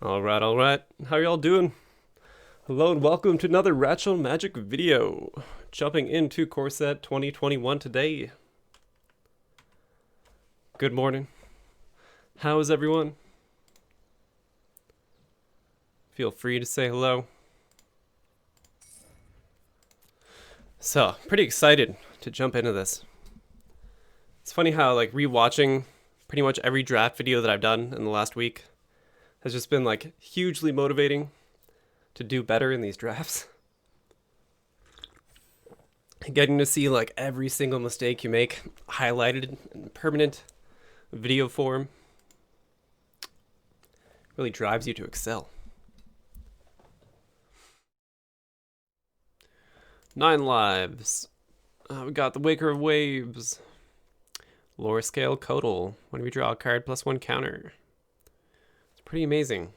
All right. How y'all doing? Hello and welcome to another Ratchel Magic video. Jumping into core set 2021 today. Good morning. How is everyone? Feel free to say hello. So, pretty excited to jump into this. It's funny how rewatching pretty much every draft video that I've done in the last week has just been hugely motivating to do better in these drafts. Getting to see every single mistake you make highlighted in permanent video form really drives you to excel. 9 lives. We got the Waker of Waves. Lower scale Codal. When we draw a card, +1 counter. It's pretty amazing.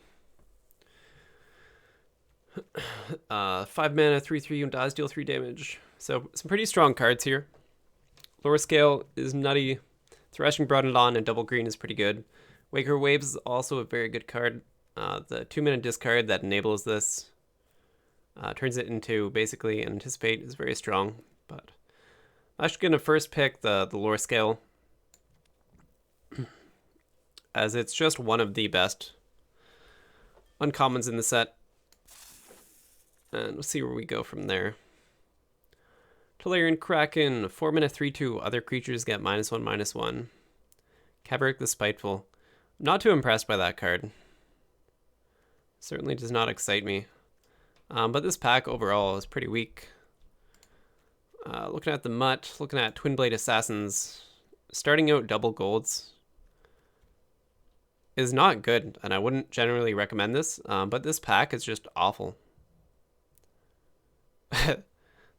5 mana, 3/3, and dies, deal 3 damage. So some pretty strong cards here. Lower scale is nutty. Threshing Broodon and double green is pretty good. Waker of Waves is also a very good card. The 2 mana discard that enables this turns it into basically Anticipate is very strong. But I'm actually going to first pick the lower scale, as it's just one of the best uncommons in the set. And we'll see where we go from there. Tolarian Kraken, 4 mana 3/2. Other creatures get -1/-1. Caberic the Spiteful. I'm not too impressed by that card. Certainly does not excite me. But this pack overall is pretty weak. Looking at the Mutt, looking at Twin Blade Assassins, starting out double golds is not good, and I wouldn't generally recommend this, but this pack is just awful.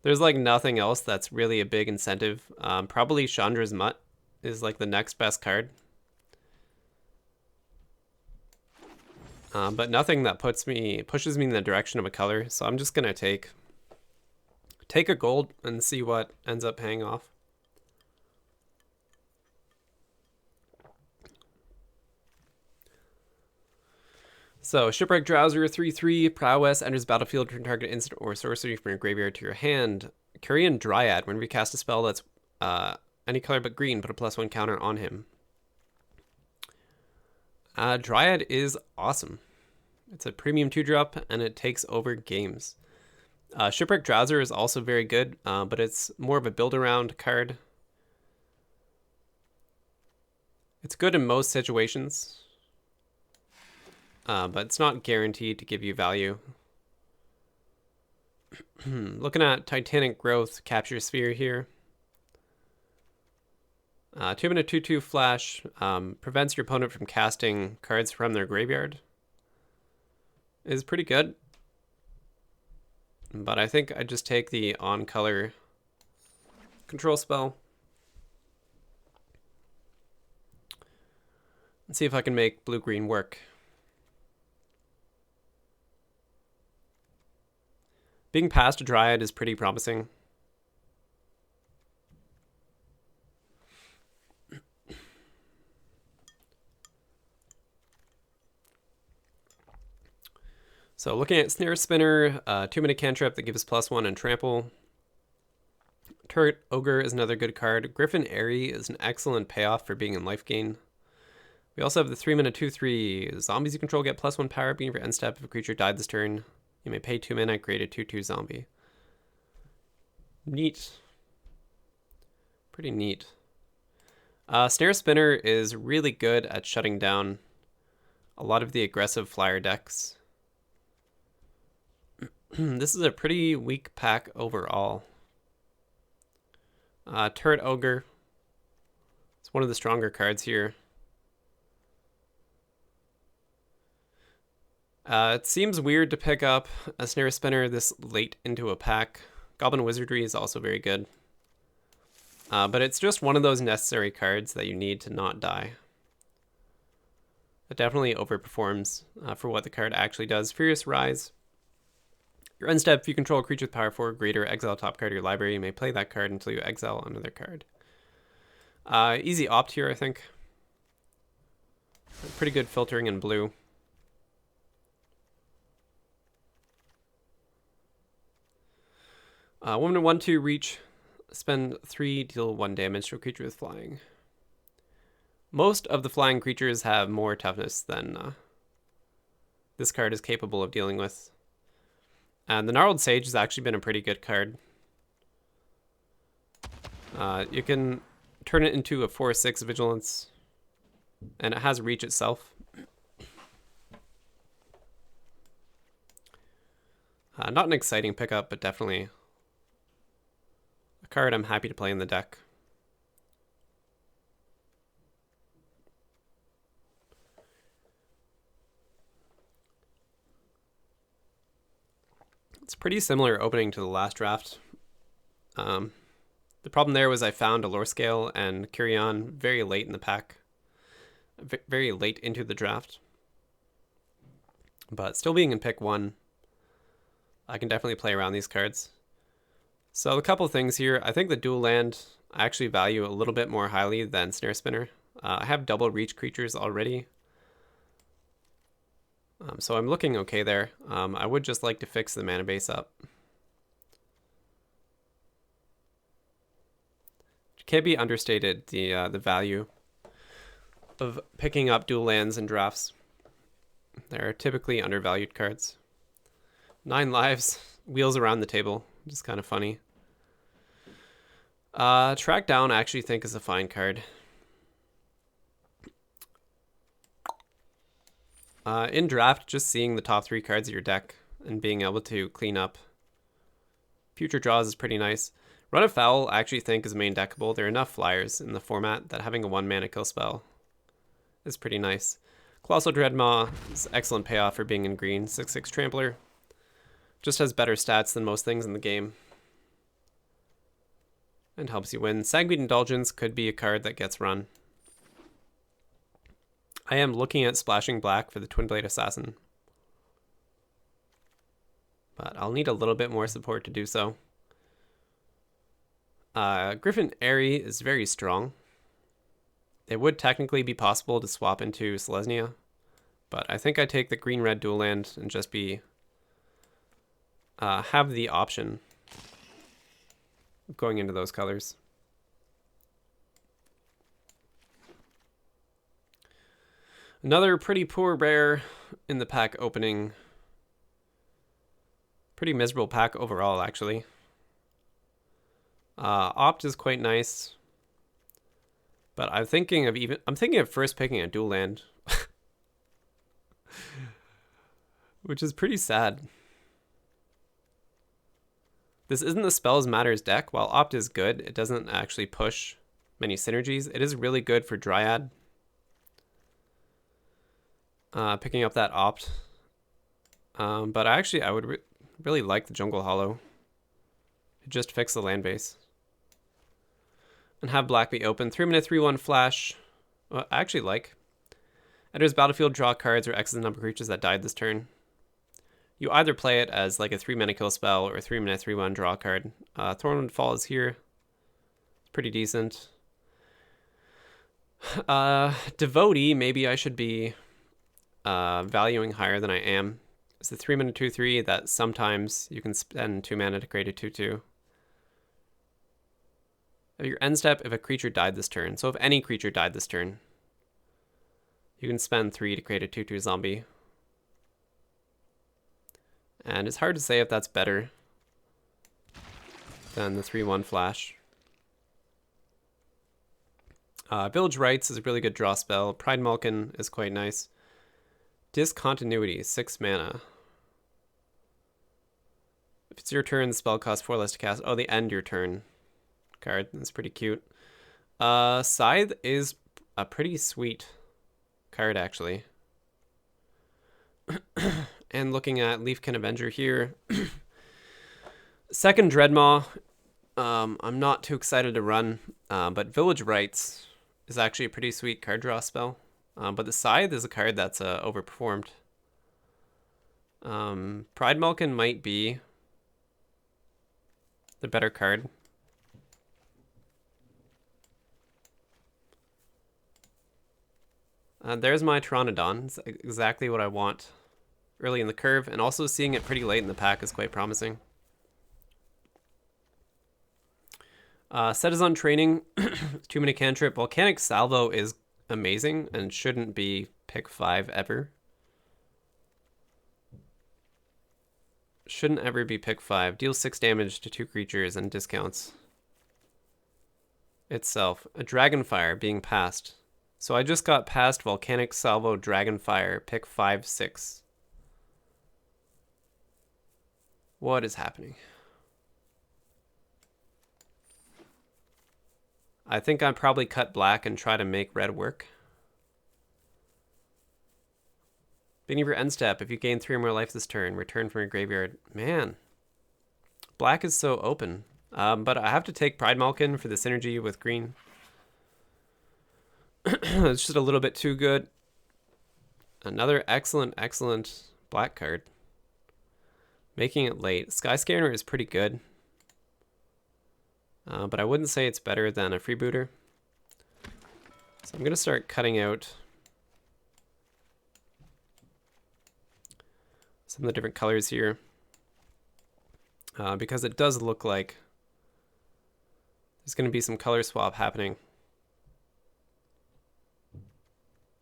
There's nothing else that's really a big incentive. Probably Chandra's Mutt is the next best card. But nothing that pushes me in the direction of a color, so I'm just gonna take a gold and see what ends up paying off. So, Shipwreck Drowser, 3/3, Prowess, enters battlefield, turn target instant or sorcery from your graveyard to your hand. Curian Dryad, when we cast a spell that's any color but green, put a +1 counter on him. Dryad is awesome. It's a premium 2-drop, and it takes over games. Shipwreck Drowser is also very good, but it's more of a build-around card. It's good in most situations, but it's not guaranteed to give you value. Looking at Titanic Growth, Capture Sphere here. 2 mana 2/2 flash, prevents your opponent from casting cards from their graveyard. Is pretty good. But I think I just take the on-color control spell. And see if I can make blue-green work. Being past a Dryad is pretty promising. So looking at Snare Spinner, 2 mana cantrip that gives +1 and trample. Turret Ogre is another good card. Griffin Airy is an excellent payoff for being in life gain. We also have the 3 mana 2/3. Zombies you control get +1 power being for end step. If a creature died this turn, you may pay 2 mana, create a 2/2 zombie. Neat. Pretty neat. Snare Spinner is really good at shutting down a lot of the aggressive flyer decks. This is a pretty weak pack overall. Turret Ogre. It's one of the stronger cards here. It seems weird to pick up a Snare Spinner this late into a pack. Goblin Wizardry is also very good. But it's just one of those necessary cards that you need to not die. It definitely overperforms for what the card actually does. Furious Rise. Your end step, if you control a creature with power 4 or greater, exile top card of your library. You may play that card until you exile another card. Easy opt here, I think. Pretty good filtering in blue. Woman 1/2 reach. Spend 3, deal 1 damage to a creature with flying. Most of the flying creatures have more toughness than this card is capable of dealing with. And the Gnarled Sage has actually been a pretty good card. You can turn it into a 4/6 vigilance, and it has reach itself. Not an exciting pickup, but definitely a card I'm happy to play in the deck. It's pretty similar opening to the last draft. The problem there was I found a Lore Scale and Curion very late in the pack. Very late into the draft. But still being in pick 1, I can definitely play around these cards. So a couple things here. I think the dual land I actually value a little bit more highly than Snare Spinner. I have double reach creatures already. So I'm looking okay there. I would just like to fix the mana base up. It can't be understated, the value of picking up dual lands in drafts. They're typically undervalued cards. 9 lives, wheels around the table, which is kind of funny. Track Down I actually think is a fine card. In draft, just seeing the top 3 cards of your deck and being able to clean up future draws is pretty nice. Run of Foul I actually think is main deckable. There are enough flyers in the format that having a 1 mana kill spell is pretty nice. Colossal Dreadmaw is excellent payoff for being in green. 6/6 Trampler. Just has better stats than most things in the game. And helps you win. Sanguine Indulgence could be a card that gets run. I am looking at splashing black for the Twin Blade Assassin. But I'll need a little bit more support to do so. Griffin Airy is very strong. It would technically be possible to swap into Selesnya, but I think I take the green-red dual land and just be have the option of going into those colors. Another pretty poor rare in the pack opening. Pretty miserable pack overall, actually. Opt is quite nice, but I'm thinking of first picking a dual land, which is pretty sad. This isn't the Spells Matters deck. While Opt is good, it doesn't actually push many synergies. It is really good for Dryad. Picking up that Opt, but actually I would really like the Jungle Hollow. Just fix the land base. And have black be open. 3-mana 3/1 flash. Well, I actually like. Enters battlefield, draw cards, or X the number of creatures that died this turn. You either play it as like a 3-mana kill spell or a 3-mana 3/1 draw card. Thornwood Fall is here. It's pretty decent. Devotee, maybe I should be valuing higher than I am. It's a 3-mana 2/3 that sometimes you can spend 2 mana to create a 2/2. At your end step, if a creature died this turn, so if any creature died this turn, you can spend 3 to create a 2/2 zombie. And it's hard to say if that's better than the 3/1 flash. Village Rites is a really good draw spell. Pride Malkin is quite nice. Discontinuity, 6 mana. If it's your turn, the spell costs 4 less to cast. Oh, they end your turn card. That's pretty cute. Scythe is a pretty sweet card, actually. And looking at Leafkin Avenger here. Second Dreadmaw. I'm not too excited to run, but Village Rites is actually a pretty sweet card draw spell. But the Scythe is a card that's overperformed. Pride Malkin might be the better card. There's my Pteranodon. It's exactly what I want early in the curve, and also seeing it pretty late in the pack is quite promising. Set is on training. 2-minute cantrip. Volcanic Salvo is amazing and shouldn't be pick 5 ever. Shouldn't ever be pick 5. Deals 6 damage to 2 creatures and discounts itself. A Dragonfire being passed. So I just got past Volcanic Salvo Dragonfire, pick 5/6. What is happening? I think I'd probably cut black and try to make red work. Beginning of your end step, if you gain 3 or more life this turn, return from your graveyard. Man, black is so open. But I have to take Pride Malkin for the synergy with green. It's just a little bit too good. Another excellent, excellent black card. Making it late. Sky Scanner is pretty good. But I wouldn't say it's better than a freebooter. So I'm going to start cutting out some of the different colors here. Because it does look like there's going to be some color swap happening.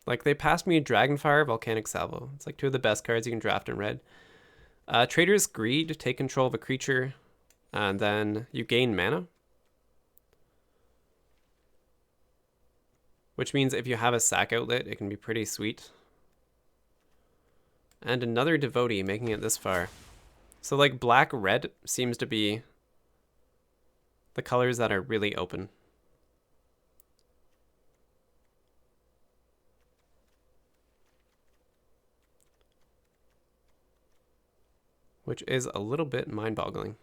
Like, they passed me Dragonfire, Volcanic Salvo. It's like 2 of the best cards you can draft in red. Trader's Greed, take control of a creature, and then you gain mana. Which means if you have a sack outlet, it can be pretty sweet. And another Devotee, making it this far. So like black-red seems to be the colors that are really open. Which is a little bit mind-boggling.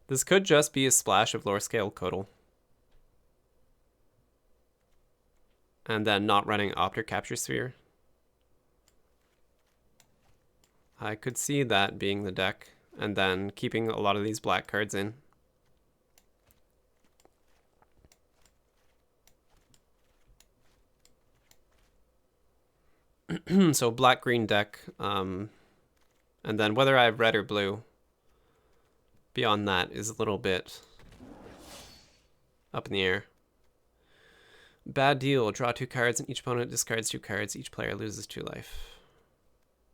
This could just be a splash of lower scale Codal. And then not running Opter Capture Sphere. I could see that being the deck, and then keeping a lot of these black cards in. So black-green deck, and then whether I have red or blue, beyond that is a little bit up in the air. Bad deal. Draw 2 cards and each opponent discards 2 cards. Each player loses 2 life.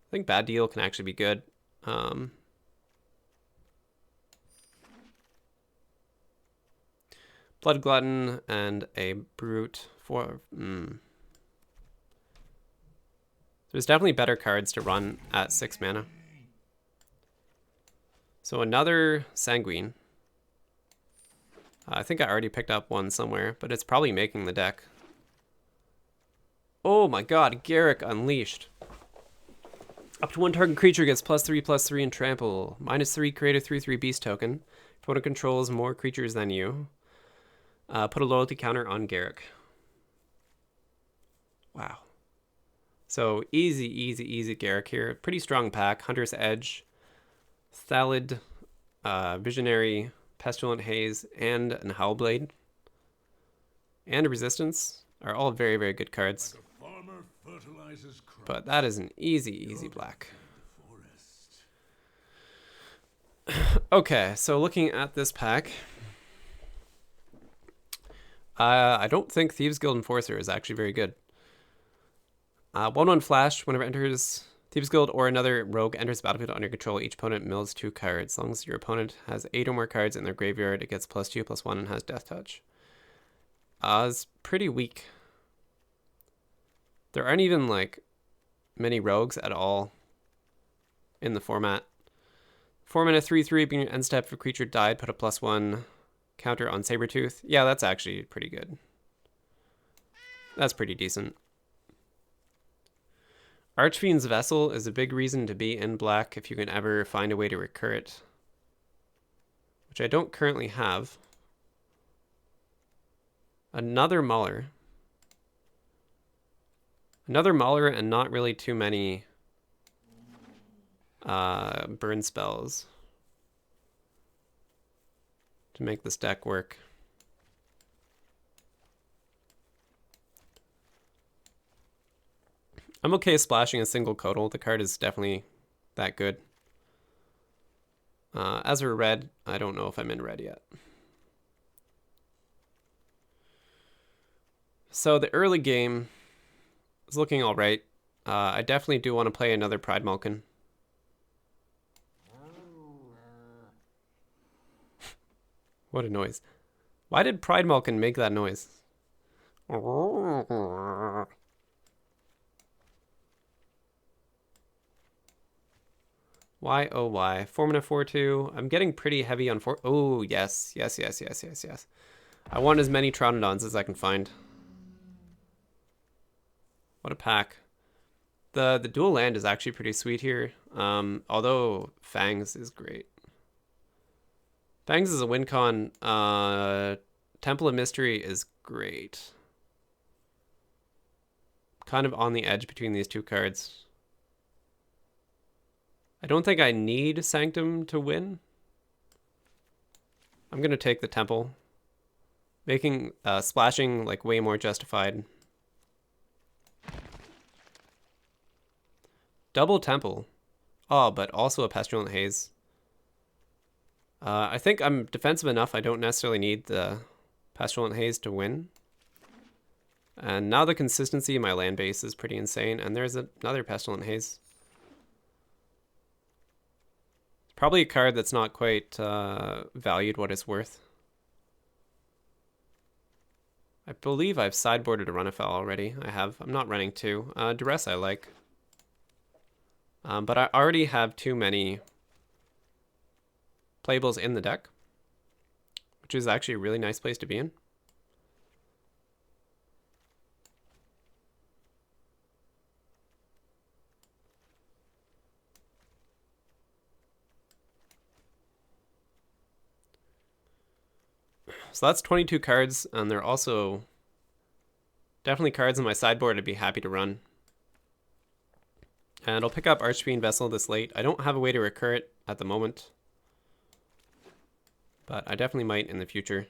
I think bad deal can actually be good. Blood Glutton and a Brute for... There's definitely better cards to run at 6 mana. So another Sanguine. I think I already picked up one somewhere, but it's probably making the deck. Oh my god, Garruk Unleashed. Up to 1 target creature gets +3/+3 and trample. -3, create a 3/3 beast token. Opponent controls more creatures than you. Put a loyalty counter on Garruk. Wow. So easy Garruk here. Pretty strong pack. Hunter's Edge, Thallid, Visionary, Pestilent Haze, and an Howlblade, and a Resistance are all very, very good cards. But that is an easy black. Okay, so looking at this pack, I don't think Thieves Guild Enforcer is actually very good. 1/1 flash, whenever enters Thieves Guild or another rogue enters the battlefield under control, each opponent mills 2 cards. As long as your opponent has 8 or more cards in their graveyard, it gets +2/+1 and has Death Touch. It's pretty weak. There aren't even like many rogues at all in the format. 4 mana 3/3, being your end step. If a creature died, put a +1 counter on Sabertooth. Yeah, that's actually pretty good. That's pretty decent. Archfiend's Vessel is a big reason to be in black if you can ever find a way to recur it, which I don't currently have. Another Mauler. Another Mauler and not really too many burn spells to make this deck work. I'm okay splashing a single Codal. The card is definitely that good. As for red, I don't know if I'm in red yet. So the early game is looking all right. I definitely do want to play another Pride Malkin. What a noise. Why did Pride Malkin make that noise? Why, oh why? 4-mana 4/2. I'm getting pretty heavy on 4. Oh, yes. Yes, yes, yes, yes, yes. I want as many Troodons as I can find. What a pack. The dual land is actually pretty sweet here. Although Fangs is great. Fangs is a win con. Temple of Mystery is great. Kind of on the edge between these two cards. I don't think I need Sanctum to win. I'm going to take the Temple. Making splashing like way more justified. Double Temple. Oh, but also a Pestilent Haze. I think I'm defensive enough. I don't necessarily need the Pestilent Haze to win. And now the consistency of my land base is pretty insane. And there's another Pestilent Haze. Probably a card that's not quite valued what it's worth. I believe I've sideboarded a Runafowl already. I have. I'm not running two. Duress I like. But I already have too many playables in the deck, which is actually a really nice place to be in. So that's 22 cards, and they're also definitely cards in my sideboard I'd be happy to run. And I'll pick up Archfiend Vessel this late. I don't have a way to recur it at the moment, but I definitely might in the future.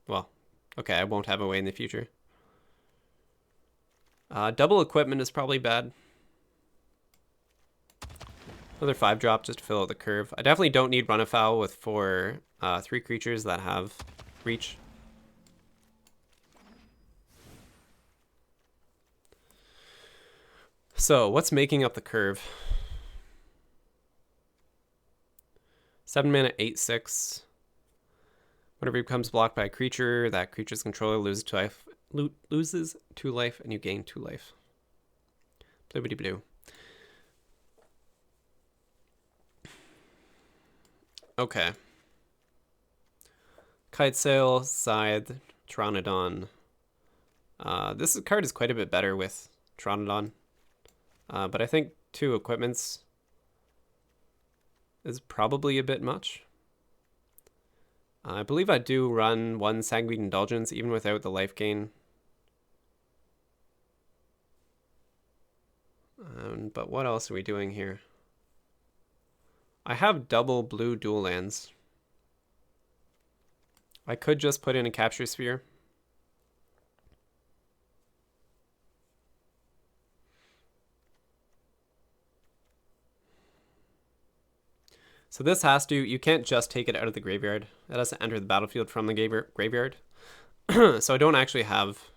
Well, okay, I won't have a way in the future. Double equipment is probably bad. Another 5-drop just to fill out the curve. I definitely don't need Runafowl with 3 creatures that have reach. So, what's making up the curve? 7 mana, 8/6. Whenever it becomes blocked by a creature, that creature's controller loses 2 life, and you gain 2 life. Blibbity blue. Okay. Kite Sail, Scythe, Troodon. This card is quite a bit better with Troodon. But I think 2 equipments is probably a bit much. I believe I do run 1 Sanguine Indulgence even without the life gain. But what else are we doing here? I have double blue dual lands. I could just put in a Capture Sphere. So this has to, you can't just take it out of the graveyard. It has to enter the battlefield from the graveyard. So I don't actually have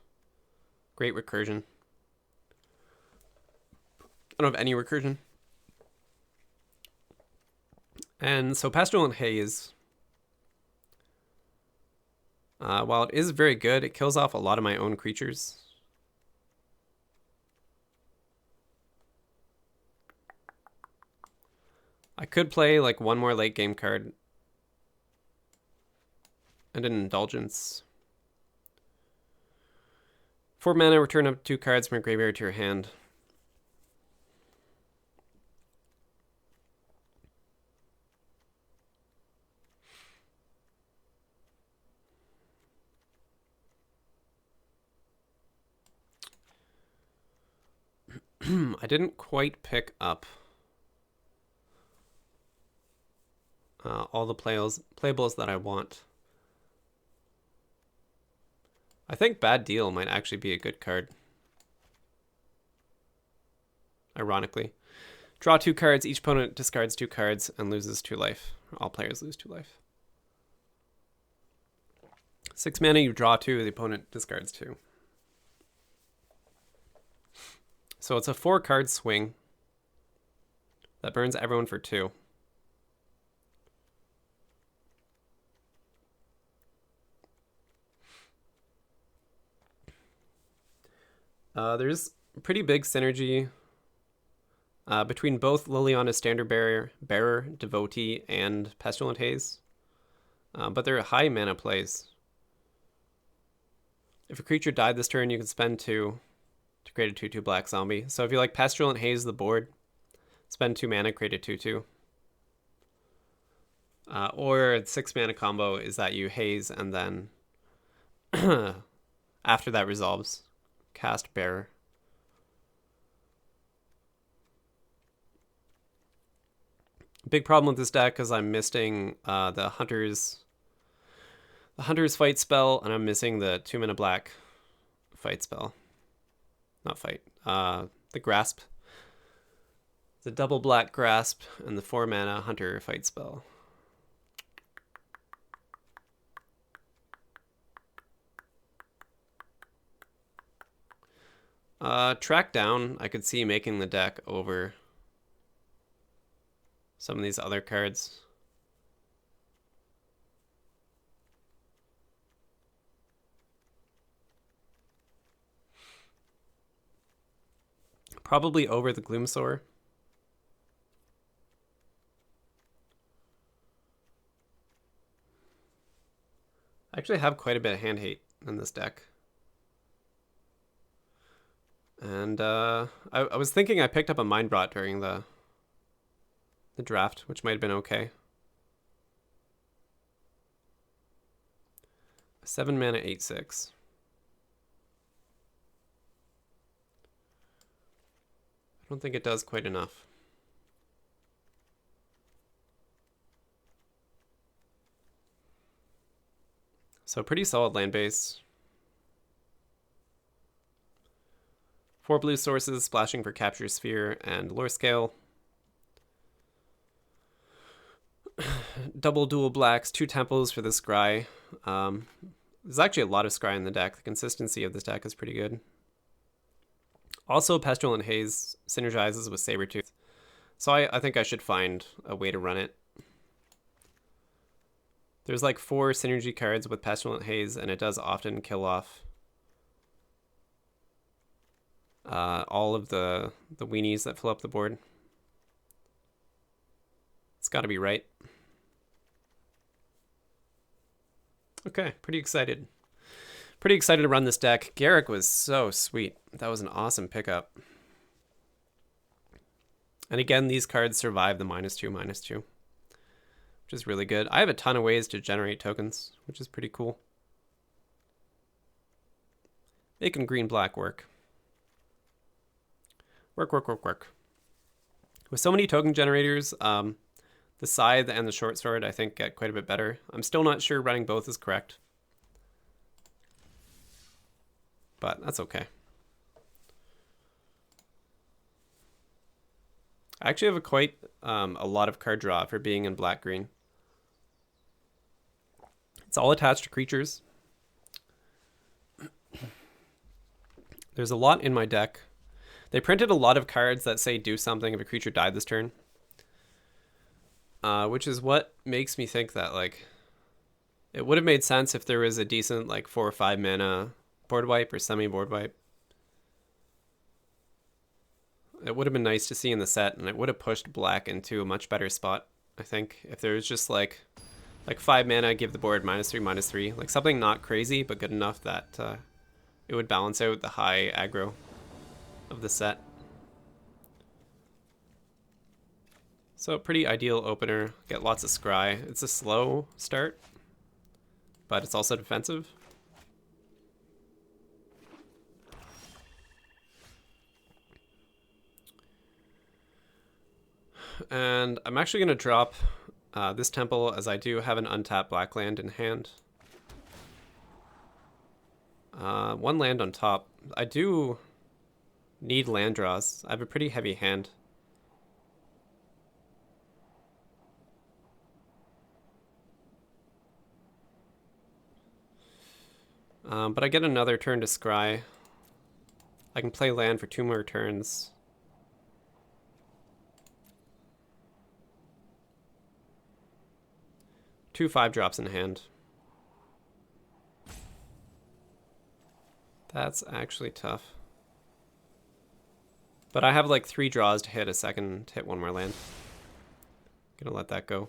great recursion. I don't have any recursion. And so Pestilent Haze, while it is very good, it kills off a lot of my own creatures. I could play like 1 more late game card and an Indulgence. 4 mana, return up 2 cards from your graveyard to your hand. I didn't quite pick up all the playables that I want. I think Bad Deal might actually be a good card. Ironically. Draw 2 cards, each opponent discards 2 cards and loses 2 life. All players lose 2 life. 6 mana, you draw 2, the opponent discards 2. So it's a 4-card swing that burns everyone for 2. There's pretty big synergy between both Liliana's Standard Bearer, Devotee, and Pestilent Haze. But they're high mana plays. If a creature died this turn, you can spend 2 to create a 2/2 black zombie. So if you like Pestilent Haze the board, spend 2 mana, create a 2/2. Or the 6 mana combo is that you haze and then after that resolves, cast Bearer. Big problem with this deck is I'm missing the Hunter's fight spell, and I'm missing the 2 mana black fight spell. Not fight. The grasp. The double black grasp and the 4 mana Hunter fight spell. Track down, I could see making the deck over some of these other cards. Probably over the Gloomsore. I actually have quite a bit of hand hate in this deck. And I was thinking I picked up a Mind Rot during the draft, which might have been okay. 7 mana, 8/6. I don't think it does quite enough. So pretty solid land base. 4 blue sources, splashing for Capture Sphere and Lore Scale. Double dual blacks, 2 temples for the scry. There's actually a lot of scry in the deck. The consistency of this deck is pretty good. Also, Pestilent Haze synergizes with Sabertooth. So I think I should find a way to run it. There's like 4 synergy cards with Pestilent Haze, and it does often kill off all of the weenies that fill up the board. It's got to be right. Okay, pretty excited. Pretty excited to run this deck. Garrick was so sweet. That was an awesome pickup. And again, these cards survive the -2/-2, which is really good. I have a ton of ways to generate tokens, which is pretty cool. Making green-black work. Work. With so many token generators, the Scythe and the Short Sword, I think, get quite a bit better. I'm still not sure running both is correct, but that's okay. I actually have quite a lot of card draw for being in black-green. It's all attached to creatures. There's a lot in my deck. They printed a lot of cards that say do something if a creature died this turn. Which is what makes me think that, like, it would have made sense if there was a decent, like, 4 or 5 mana board wipe or semi-board wipe. It would have been nice to see in the set, and it would have pushed black into a much better spot, I think. If there was just, like 5 mana, give the board -3/-3. Like, something not crazy, but good enough that it would balance out the high aggro of the set. So pretty ideal opener. Get lots of scry. It's a slow start, but it's also defensive. And I'm actually going to drop this temple, as I do have an untapped black land in hand. 1 land on top. I do need land draws. I have a pretty heavy hand. But I get another turn to scry. I can play land for 2 more turns. Two 5-drops in hand. That's actually tough. But I have like 3 draws to hit a second, to hit 1 more land. Gonna let that go.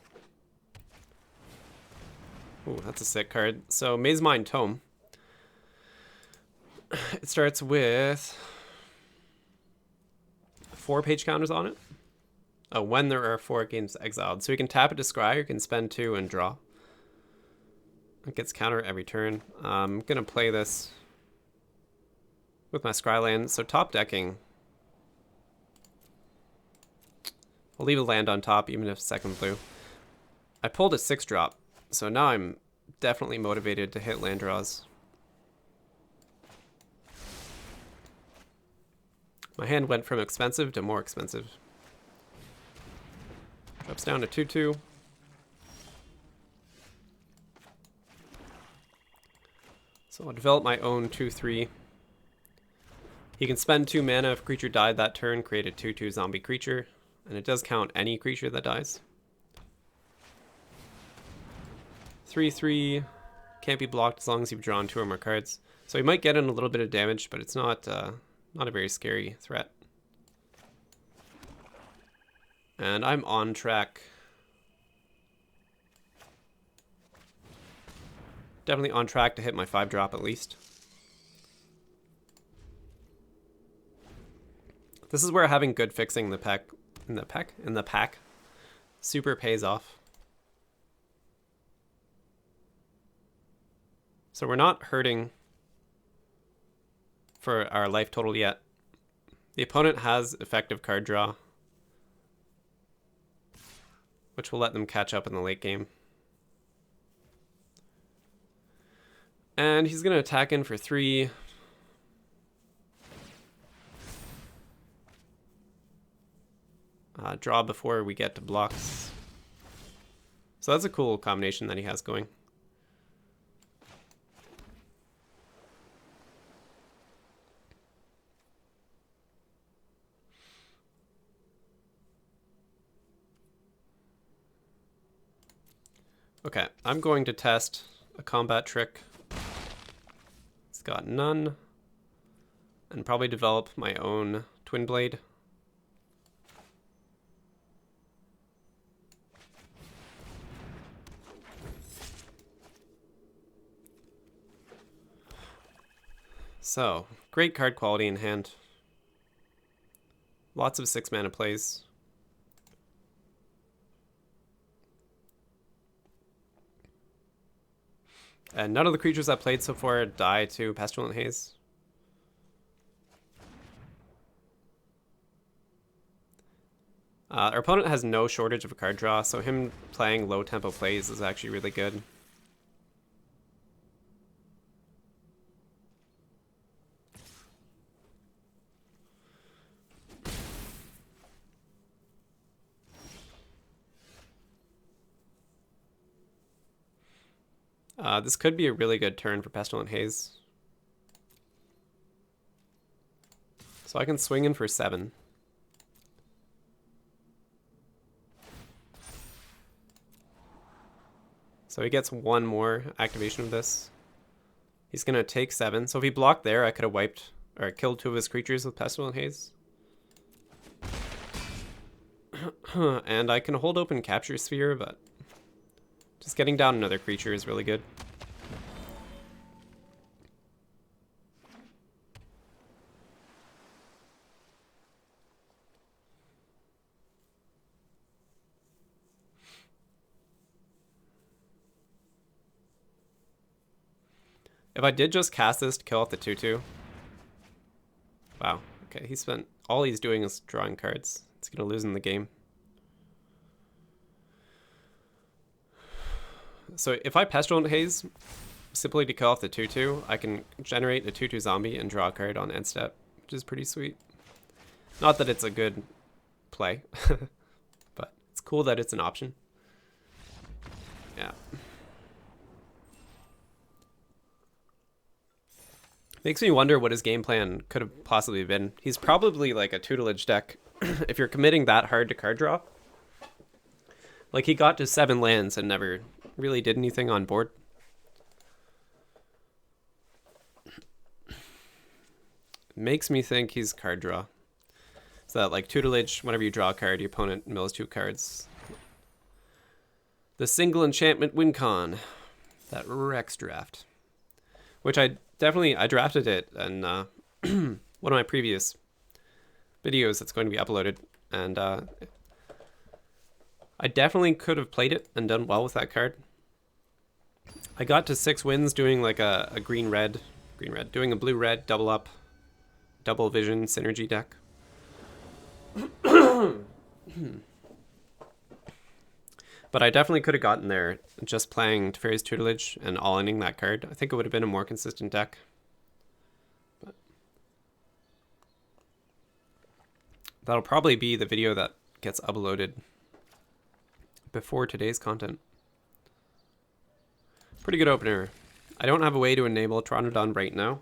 Ooh, that's a sick card. So Maze Mind Tome. It starts with 4 page counters on it. Oh, when there are 4 games exiled. So you can tap it to scry, or you can spend 2 and draw. It gets counter every turn. I'm gonna play this with my scry land. So top decking. I'll leave a land on top, even if second blue. I pulled a 6-drop, so now I'm definitely motivated to hit land draws. My hand went from expensive to more expensive. Drops down to 2/2. So I'll develop my own 2/3. He can spend 2 mana if a creature died that turn, create a 2/2 zombie creature, and it does count any creature that dies. 3/3 can't be blocked as long as you've drawn 2 or more cards. So he might get in a little bit of damage, but it's not a very scary threat. And I'm on track. Definitely on track to hit my 5-drop at least. This is where having good fixing in the pack super pays off. So we're not hurting for our life total yet. The opponent has effective card draw, which will let them catch up in the late game. And he's going to attack in for 3. Draw before we get to blocks. So that's a cool combination that he has going. Okay, I'm going to test a combat trick. It's got none. And probably develop my own Twin Blade. So, great card quality in hand. Lots of 6 mana plays. And none of the creatures I played so far die to Pestilent Haze. Our opponent has no shortage of a card draw, so him playing low tempo plays is actually really good. This could be a really good turn for Pestilent Haze. So I can swing in for 7. So he gets 1 more activation of this. He's going to take 7. So if he blocked there, I could have wiped or killed 2 of his creatures with Pestilent Haze. And I can hold open Capture Sphere, but just getting down another creature is really good. If I did just cast this to kill off the 2/2. Wow. Okay, he spent all he's doing is drawing cards. It's gonna lose in the game. So if I Pestilent Haze simply to kill off the 2/2, I can generate a 2/2 zombie and draw a card on end step, which is pretty sweet. Not that it's a good play, but it's cool that it's an option. Yeah. Makes me wonder what his game plan could have possibly been. He's probably like a tutelage deck if you're committing that hard to card draw. Like he got to 7 lands and never really did anything on board. Makes me think he's card draw. So that like tutelage, whenever you draw a card, your opponent mills 2 cards. The single enchantment win con. That Rex draft. Which I drafted it in one of my previous videos that's going to be uploaded. And I definitely could have played it and done well with that card. I got to 6 wins doing like a green-red, doing a blue-red double up, double vision synergy deck. But I definitely could have gotten there just playing Teferi's Tutelage and all-inning that card. I think it would have been a more consistent deck. But that'll probably be the video that gets uploaded before today's content. Pretty good opener. I don't have a way to enable Troodon right now.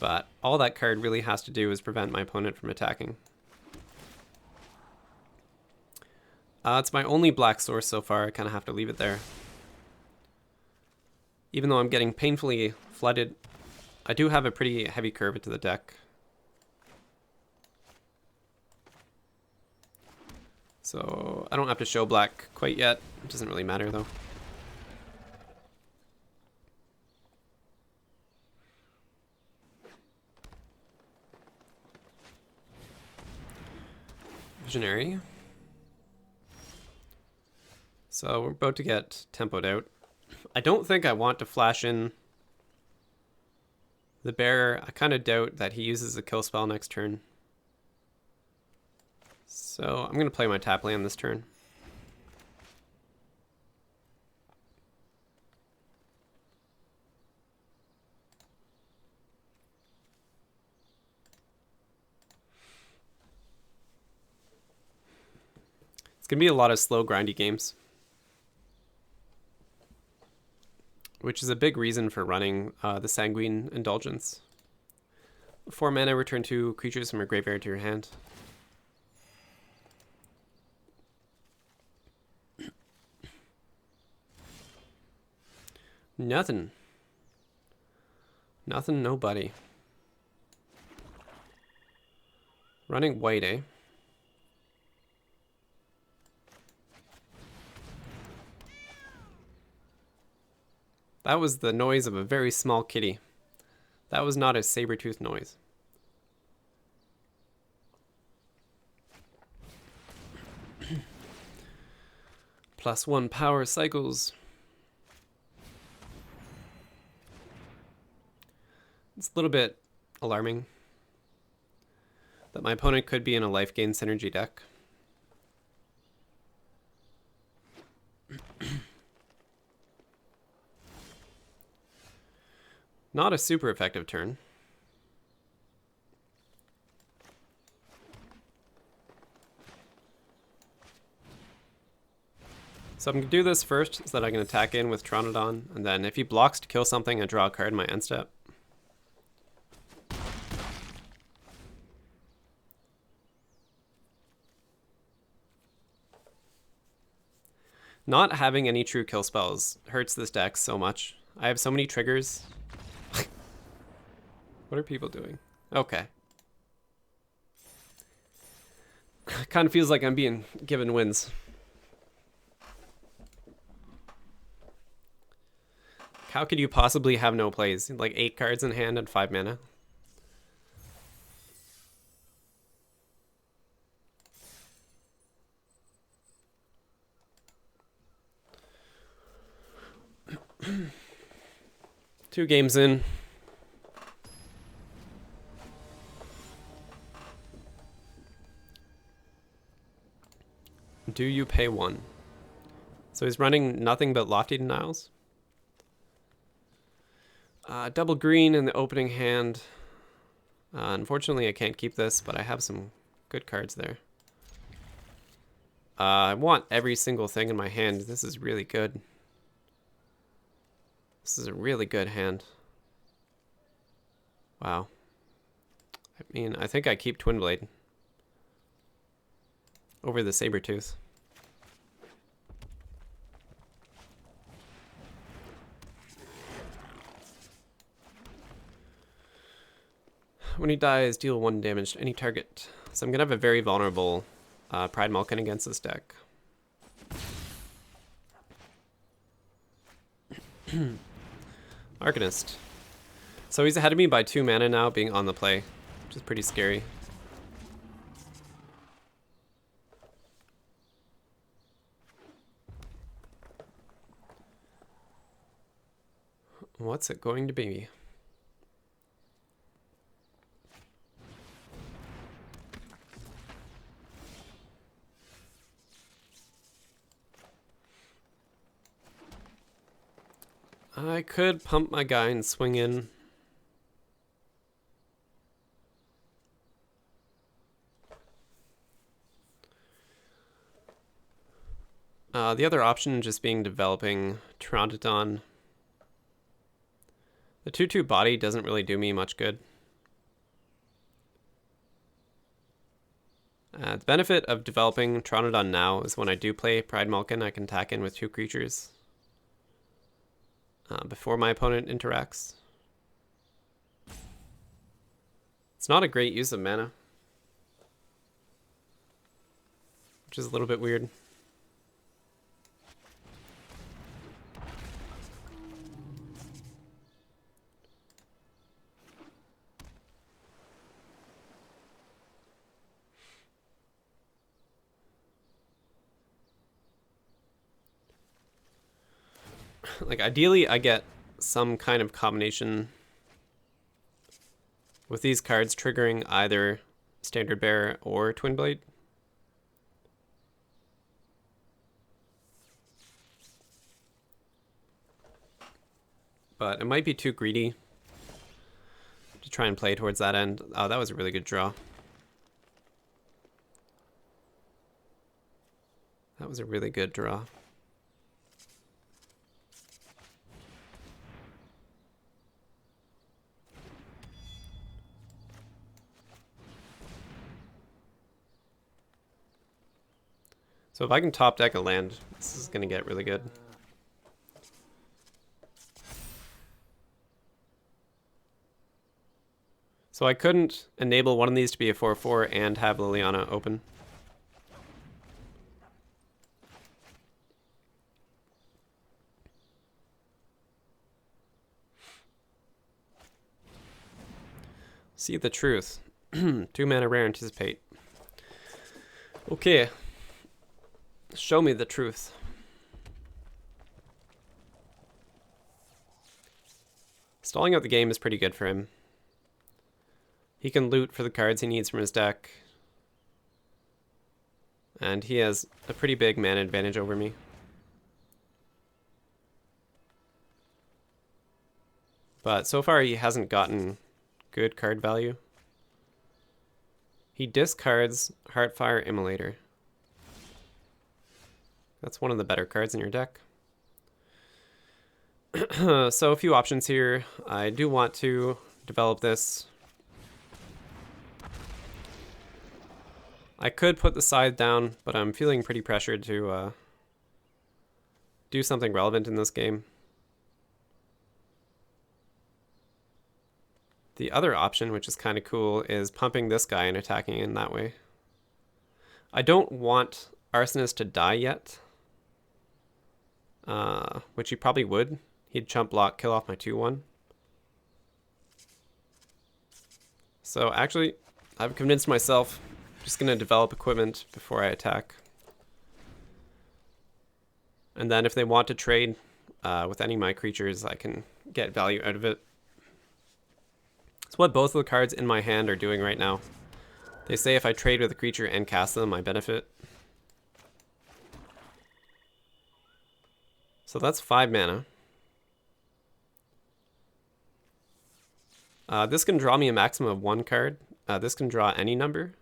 But all that card really has to do is prevent my opponent from attacking. It's my only black source so far. I kind of have to leave it there. Even though I'm getting painfully flooded, I do have a pretty heavy curve into the deck. So I don't have to show black quite yet. It doesn't really matter though. Visionary. So we're about to get tempoed out. I don't think I want to flash in the bear. I kind of doubt that he uses a kill spell next turn. So I'm going to play my tap land this turn. It's going to be a lot of slow, grindy games. Which is a big reason for running the Sanguine Indulgence. 4 mana, return 2 creatures from your graveyard to your hand. Nothing. Nothing, nobody. Running white, eh? That was the noise of a very small kitty. That was not a saber-toothed noise. +1 power cycles. It's a little bit alarming that my opponent could be in a life gain synergy deck. Not a super effective turn. So I'm going to do this first so that I can attack in with Troodon, and then if he blocks to kill something, I draw a card in my end step. Not having any true kill spells hurts this deck so much. I have so many triggers. What are people doing? Okay. Kind of feels like I'm being given wins. How could you possibly have no plays? Like 8 cards in hand and 5 mana? Two games in. Do you pay 1? So he's running nothing but Lofty Denials. Double green in the opening hand. Unfortunately, I can't keep this, but I have some good cards there. I want every single thing in my hand. This is really good. This is a really good hand. Wow. I mean, I think I keep Twin Blade over the Sabertooth. When he dies, deal 1 damage to any target. So I'm going to have a very vulnerable Pride Malkin against this deck. Arcanist. So he's ahead of me by 2 mana now, being on the play, which is pretty scary. What's it going to be? I could pump my guy and swing in. The other option just being developing Pteranodon. The 2/2 body doesn't really do me much good. The benefit of developing Pteranodon now is when I do play Pride Malkin, I can attack in with 2 creatures before my opponent interacts. It's not a great use of mana, which is a little bit weird. Like, ideally, I get some kind of combination with these cards triggering either Standard Bearer or Twin Blade. But it might be too greedy to try and play towards that end. Oh, that was a really good draw. That was a really good draw. So if I can top deck a land, this is going to get really good. So I couldn't enable one of these to be a 4/4 and have Liliana open. See the truth. 2 mana rare anticipate. Okay. Show me the truth. Stalling out the game is pretty good for him. He can loot for the cards he needs from his deck. And he has a pretty big mana advantage over me. But so far he hasn't gotten good card value. He discards Heartfire Immolator. That's one of the better cards in your deck. So a few options here. I do want to develop this. I could put the scythe down, but I'm feeling pretty pressured to do something relevant in this game. The other option, which is kind of cool, is pumping this guy and attacking in that way. I don't want Arsonist to die yet, which he probably would. He'd chump block, kill off my 2/1. So actually, I've convinced myself I'm just going to develop equipment before I attack. And then if they want to trade with any of my creatures, I can get value out of it. It's what both of the cards in my hand are doing right now. They say if I trade with a creature and cast them, I benefit. So that's 5 mana. This can draw me a maximum of 1 card. This can draw any number.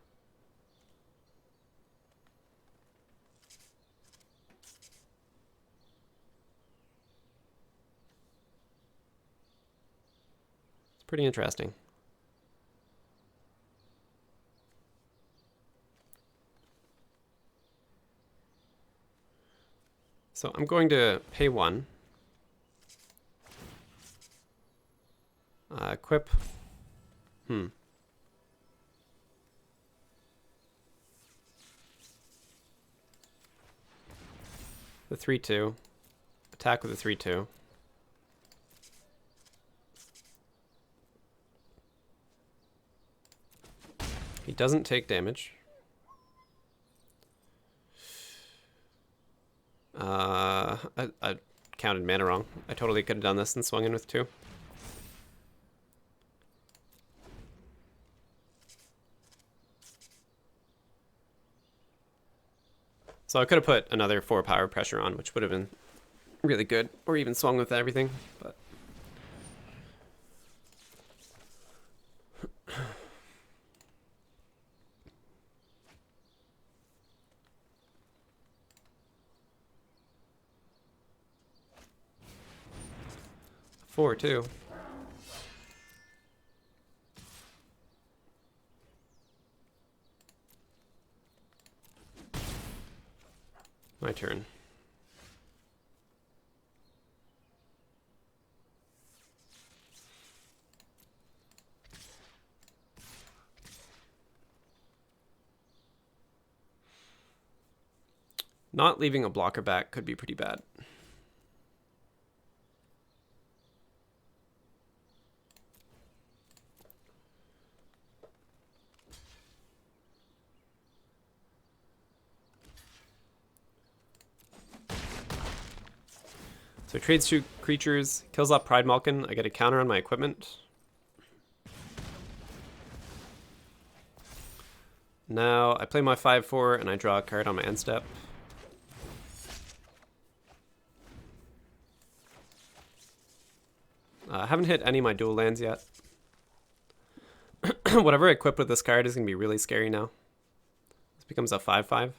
It's pretty interesting. So I'm going to pay 1. Equip. The 3/2. Attack with the 3/2. He doesn't take damage. I counted mana wrong. I totally could have done this and swung in with 2. So I could have put another 4 power pressure on, which would have been really good, or even swung with everything, but... Four, too. My turn. Not leaving a blocker back could be pretty bad. So trades 2 creatures, kills off Pride Malkin. I get a counter on my equipment. Now I play my 5/4 and I draw a card on my end step. I haven't hit any of my dual lands yet. Whatever I equip with this card is going to be really scary now. This becomes a 5/5.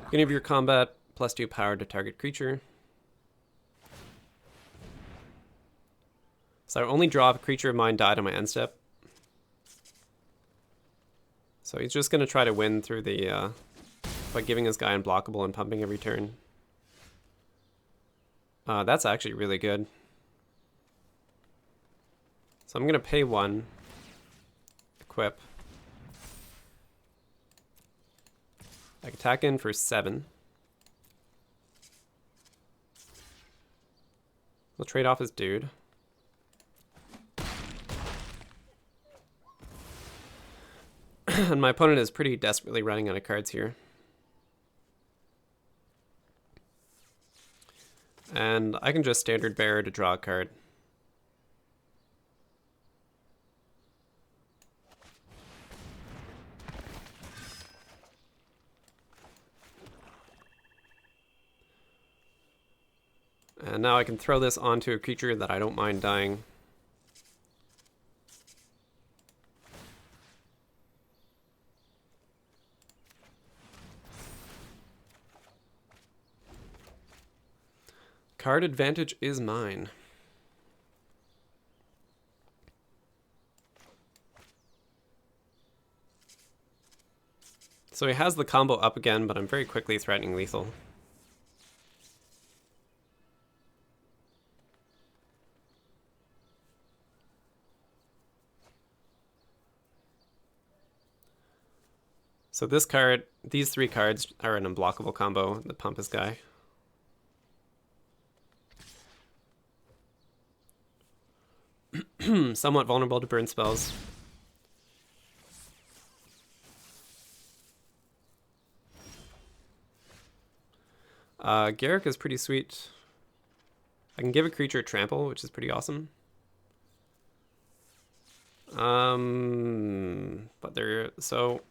Beginning of your combat, +2 power to target creature. So I only draw if a creature of mine died on my end step. So he's just going to try to win through the by giving his guy unblockable and pumping every turn. That's actually really good. So I'm going to pay 1, equip. I can attack in for 7. We'll trade off his dude. And my opponent is pretty desperately running out of cards here. And I can just standard bearer to draw a card. And now I can throw this onto a creature that I don't mind dying. Card advantage is mine. So he has the combo up again, but I'm very quickly threatening lethal. So this card, these 3 cards are an unblockable combo, the pump his guy. Somewhat vulnerable to burn spells. Garrick is pretty sweet. I can give a creature a trample, which is pretty awesome. But so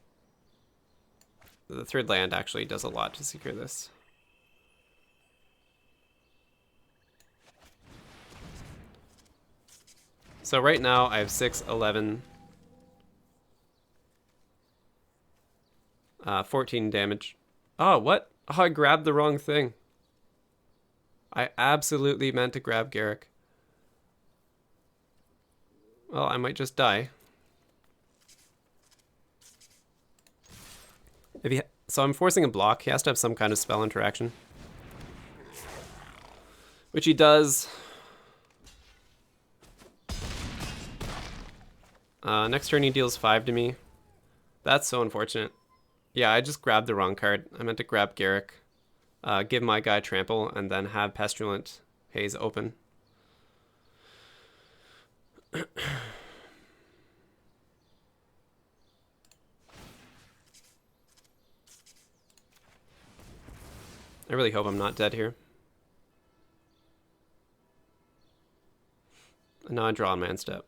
the 3rd land actually does a lot to secure this. So right now I have 6, 11, 14 damage. Oh, what? Oh, I grabbed the wrong thing. I absolutely meant to grab Garrick. Well, I might just die. So I'm forcing a block. He has to have some kind of spell interaction. Which he does. Next turn he deals 5 to me. That's so unfortunate. Yeah, I just grabbed the wrong card. I meant to grab Garrick, give my guy Trample, and then have Pestilent Haze open. I really hope I'm not dead here. And now I draw a man step.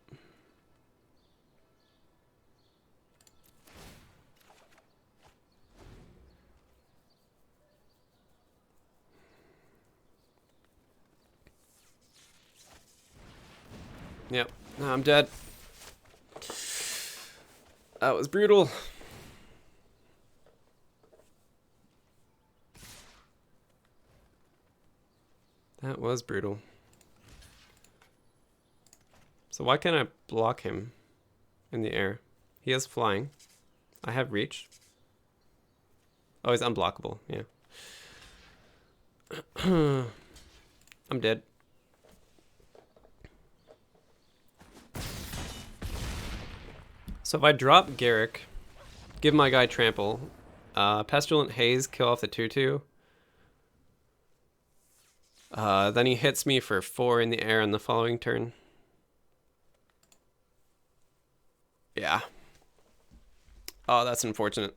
Yep, now I'm dead. That was brutal. That was brutal. So why can't I block him in the air? He has flying. I have reach. Oh, he's unblockable, yeah. I'm dead. So if I drop Garrick, give my guy Trample, Pestilent Haze, kill off the 2/2. Then he hits me for 4 in the air on the following turn. Yeah. Oh, that's unfortunate.